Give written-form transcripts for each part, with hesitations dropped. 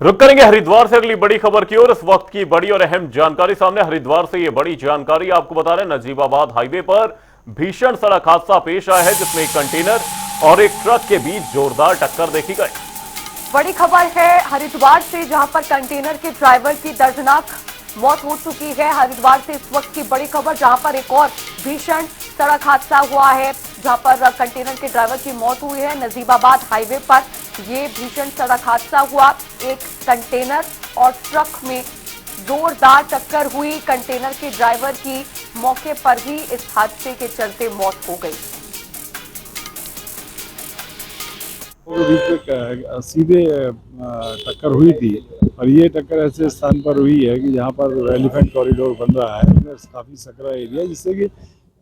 रुक करेंगे हरिद्वार से अगली बड़ी खबर की ओर। इस वक्त की बड़ी और अहम जानकारी सामने हरिद्वार से। ये बड़ी जानकारी आपको बता रहे हैं, नजीबाबाद हाईवे पर भीषण सड़क हादसा पेश आया है, जिसमें एक कंटेनर और एक ट्रक के बीच जोरदार टक्कर देखी गई। बड़ी खबर है हरिद्वार से, जहां पर कंटेनर के ड्राइवर की दर्दनाक मौत हो चुकी है। हरिद्वार से इस वक्त की बड़ी खबर, जहां पर एक और भीषण सड़क हादसा हुआ है, जहां पर कंटेनर के ड्राइवर की मौत हुई है। नजीबाबाद हाईवे पर ये भीषण सड़क हादसा हुआ। एक कंटेनर और ट्रक में जोरदार टक्कर हुई। कंटेनर के ड्राइवर की मौके पर ही इस हादसे के चलते मौत हो गई। सीधे टक्कर हुई थी और ये टक्कर ऐसे स्थान पर हुई है कि जहाँ पर एलिफेंट कॉरिडोर बन रहा है, काफी सकरा एरिया, जिससे कि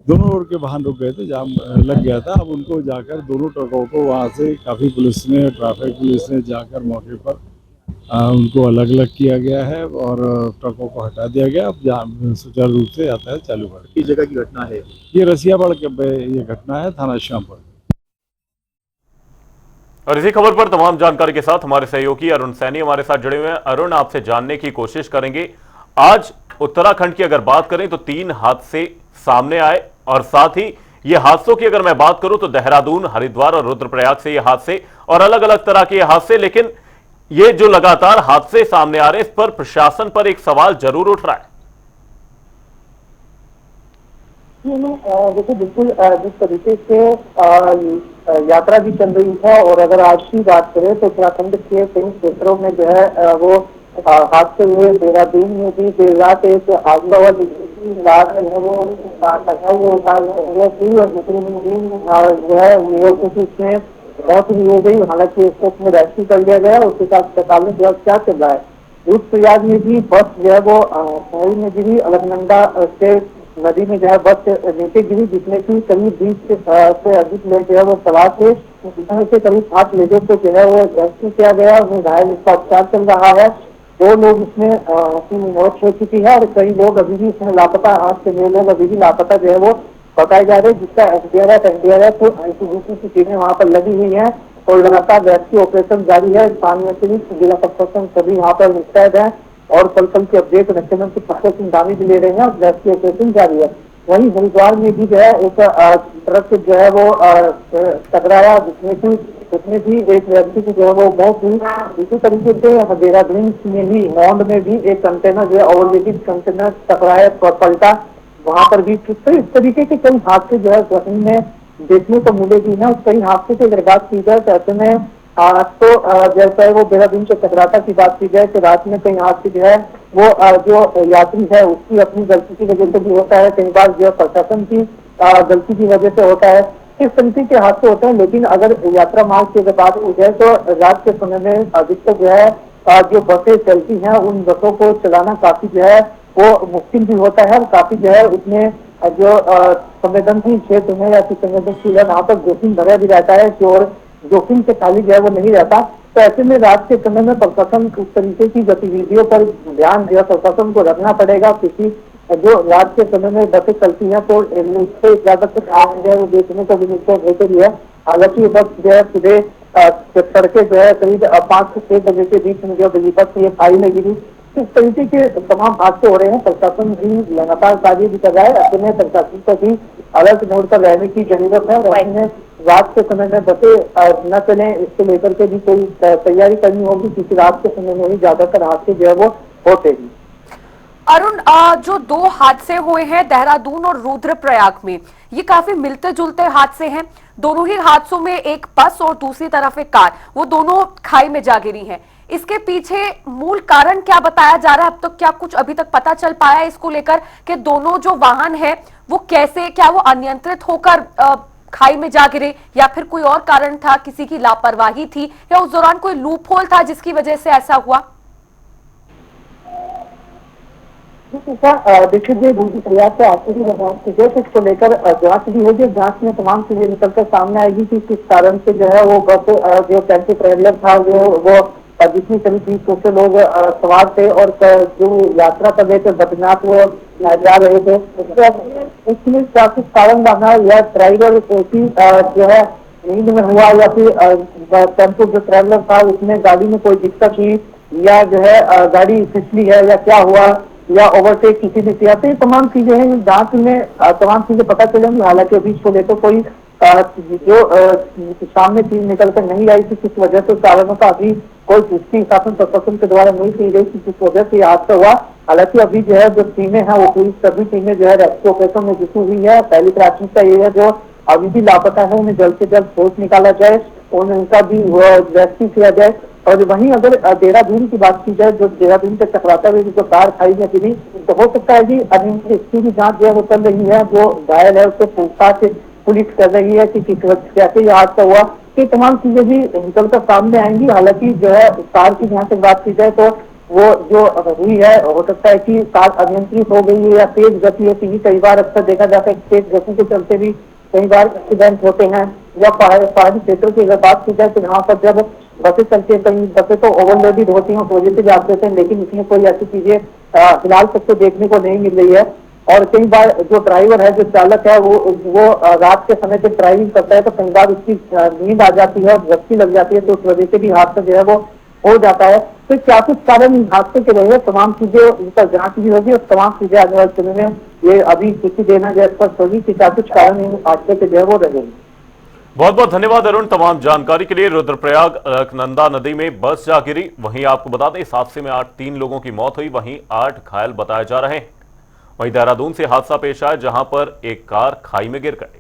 दोनों रोड के वाहन रुक गए थे, जाम लग गया था। अब उनको जाकर दोनों ट्रकों को वहाँ से काफी पुलिस ने, ट्रैफिक पुलिस ने जाकर मौके पर उनको अलग अलग किया गया है और ट्रकों को हटा दिया गया। अब सुचारू रूप से यातायात चालू है। किस जगह की घटना है? ये रसियाबाड़ के ये घटना है, थाना श्यामपुर। और इसी खबर पर तमाम जानकारी के साथ हमारे सहयोगी अरुण सैनी हमारे साथ जुड़े हुए हैं। अरुण, आपसे जानने की कोशिश करेंगे, आज उत्तराखंड की अगर बात करें तो 3 हादसे सामने आए, और साथ ही ये हादसों की अगर मैं बात करूं तो देहरादून, हरिद्वार और रुद्रप्रयाग से ये हादसे और अलग अलग तरह के हादसे। लेकिन ये जो लगातार हादसे सामने आ रहे हैं, इस पर प्रशासन पर एक सवाल जरूर उठ रहा है। देखिए, बिल्कुल जिस तरीके से यात्रा भी चल रही है, और अगर आज की बात करें तो उत्तराखंड के कई क्षेत्रों में जो है वो हादसे हुए। देहरादून में भी देर रात एक हादसा हुआ, रात है वो और दूसरी में जो है उसमें बहुत ही हो गई। हालांकि इसको उसमें रेस्क्यू कर लिया गया, उसके साथ अस्पताल में क्या चल रहा है। रुद्रप्रयाग में भी बस जो है वो नदी में गिरी, अलकनंदा से नदी में जो है बस नीचे गिरी, जिसमें की करीब 20 से अधिक लोग जो है वो सवार थे। इसमें से करीब 8 लोगों को जो है वो रेस्क्यू किया गया, उन्हें घायल, इसका उपचार चल रहा है। 2 लोग इसमें की मौत हो चुकी है और कई लोग अभी भी इसमें लापता, 8 से 9 लोग अभी भी लापता जो है वो बताए जा रहे हैं, जिसका एनडीआरएफ तो आईटीबीपी की टीमें वहाँ पर लगी हुई है और लगातार रेस्क्यू ऑपरेशन जारी है। स्थानीय पुलिस, जिला प्रशासन सभी यहाँ पर मुस्तैद है और पल पल के अपडेट मुख्यमंत्री फखर सिंह दानी भी ले रहे हैं और रेस्क्यू ऑपरेशन जारी है। वहीं हरिद्वार में भी जो है एक ट्रक जो है वो टकराया, जिसमें भी एक व्यक्ति की जो है वो मौत हुई। इसी तरीके से देहरादून में भी मौंड में भी एक कंटेनर जो है ओवरलोडेड कंटेनर टकराया, पलटा, वहां पर भी तो इस तरीके के कई हादसे जो है जमीन में देखने को मिले भी है। कई हादसे की अगर बात की जाए तो ऐसे में तो जैसे वो देहरादून से चक्राता की बात की जाए तो रात में कई हादसे जो है वो जो यात्री है उसकी अपनी गलती की वजह से भी होता है, कई बार जो प्रशासन की गलती की वजह से होता है। इस तरीके के हादसे होते हैं। लेकिन अगर यात्रा मार्ग की अगर बात की जाए तो रात के समय में अधिकतर जो है जो बसें चलती हैं उन बसों को चलाना काफी जो है वो मुश्किल भी होता है और काफी जो है उसमें जो संवेदनशील क्षेत्र में या संवेदनशील है वहाँ पर जोखिम भरा भी रहता है, और जोखिम से खाली जो है वो नहीं रहता। तो ऐसे में रात के समय में प्रशासन उस तरीके की गतिविधियों पर ध्यान जो है प्रशासन को रखना पड़ेगा, क्योंकि जो रात के समय में बसें चलती हैं तो इससे ज्यादा कुछ जो है वो देखने को भी होते ही है। हालांकि बस जो है सुबह सड़कें जो है करीब 5 से 6 बजे के बीच में जो बजीपत ये खाई में गिरी। इस तरीके के तमाम हादसे हो रहे हैं। प्रशासन भी लगातार कार्य भी कर रहा है, अपने प्रशासन को भी अलर्ट मोड पर रहने की जरूरत है और इन्हें रात के समय में बसें न चले इसको लेकर के भी कोई तैयारी करनी होगी, क्योंकि रात के समय में ही ज्यादातर हादसे जो है वो होते हैं। अरुण, जो 2 हादसे हुए हैं देहरादून और रुद्रप्रयाग में, ये काफी मिलते जुलते हादसे हैं। दोनों ही हादसों में एक बस और दूसरी तरफ एक कार, वो दोनों खाई में जा गिरी हैं। इसके पीछे मूल कारण क्या बताया जा रहा है? अब तक क्या कुछ अभी तक पता चल पाया है इसको लेकर कि दोनों जो वाहन है वो कैसे, क्या वो अनियंत्रित होकर खाई में जा गिरे या फिर कोई और कारण था, किसी की लापरवाही थी या उस दौरान कोई लूप होल था जिसकी वजह से ऐसा हुआ? देखिए, रुद्रप्रयाग से आपको भी बताऊं कि इसको लेकर जांच भी होगी। जांच में तमाम चीजें निकलकर सामने आएगी कि किस कारण से जो है वो बस जो टेम्पो ट्रेवलर था वो जिसमें करीब 20 से लोग सवार थे और जो यात्रा कर रहे थे बद्रीनाथ वो जा रहे थे, इसमें क्या कुछ कारण बना या ड्राइवर की जो है नींद में हुआ या फिर टेम्पो जो ट्रेवलर था उसमें गाड़ी में कोई दिक्कत हुई या जो है गाड़ी फिसली है या क्या हुआ या ओवरटेक किसी ने किया, तो ये तमाम चीजें हैं जांच में तमाम चीजें पता चलेंगी। हालांकि अभी इसको लेकर कोई जो सामने चीज निकल कर नहीं आई थी, किस वजह से कारणों का अभी कोई पुष्टि शासन प्रशासन के द्वारा नहीं की गई कि किस वजह से हादसा हुआ। हालांकि अभी जो है जो टीमें हैं वो पूरी सभी टीमें जो है रेस्क्यू ऑपरेशन में जुटी हुई है। पहली प्राथमिकता ये है जो अभी भी लापता है उन्हें जल्द से जल्द खोज निकाला जाए, उनका भी रेस्क्यू किया जाए। और वहीं अगर देहरादून की बात की जाए, जो देहरादून से टकराता हुए जो कार खाई में गिरी, तो हो सकता है कि अभी इसकी भी जांच जो है वो चल रही है। जो घायल है उसको पूछताछ पुलिस कर रही है कि कैसे यह हादसा हुआ, ये तमाम चीजें भी निकल कर सामने आएंगी। हालांकि जो है कार की जहाँ तक बात की जाए तो वो जो हुई है, हो सकता है कि कार अनियंत्रित हो गई है या तेज गति है, क्योंकि कई बार अक्सर देखा जाता है तेज गति के चलते भी कई बार एक्सीडेंट होते हैं। या पहाड़ी क्षेत्रों की अगर बात की जाए तो यहाँ पर जब बसें चलती है, कई बसें तो ओवरलोडेड होती हैं, उस वजह से भी आप देते हैं, लेकिन इसमें कोई ऐसी चीजें फिलहाल तक तो देखने को नहीं मिल रही है। और कई बार जो ड्राइवर है, जो चालक है, वो रात के समय जब ड्राइविंग करता है तो कई बार उसकी नींद आ जाती है और झपकी लग जाती है, तो उस वजह से भी हादसा जो है वो हो जाता है। तो क्या कुछ कारण हादसे के रहे, तमाम चीजें उनका जांच भी होगी और तमाम चीजें आने वाले समय में ये अभी किसी देना जो स्पष्ट होगी कि क्या कुछ कारण हादसे के जो है वो रहेंगे। बहुत बहुत धन्यवाद अरुण तमाम जानकारी के लिए। रुद्रप्रयाग अलकनंदा नदी में बस जा गिरी, वहीं आपको बता दें इस हादसे में 3 लोगों की मौत हुई, वहीं 8 घायल बताए जा रहे हैं। वहीं देहरादून से हादसा पेश आया जहां पर एक कार खाई में गिर गई।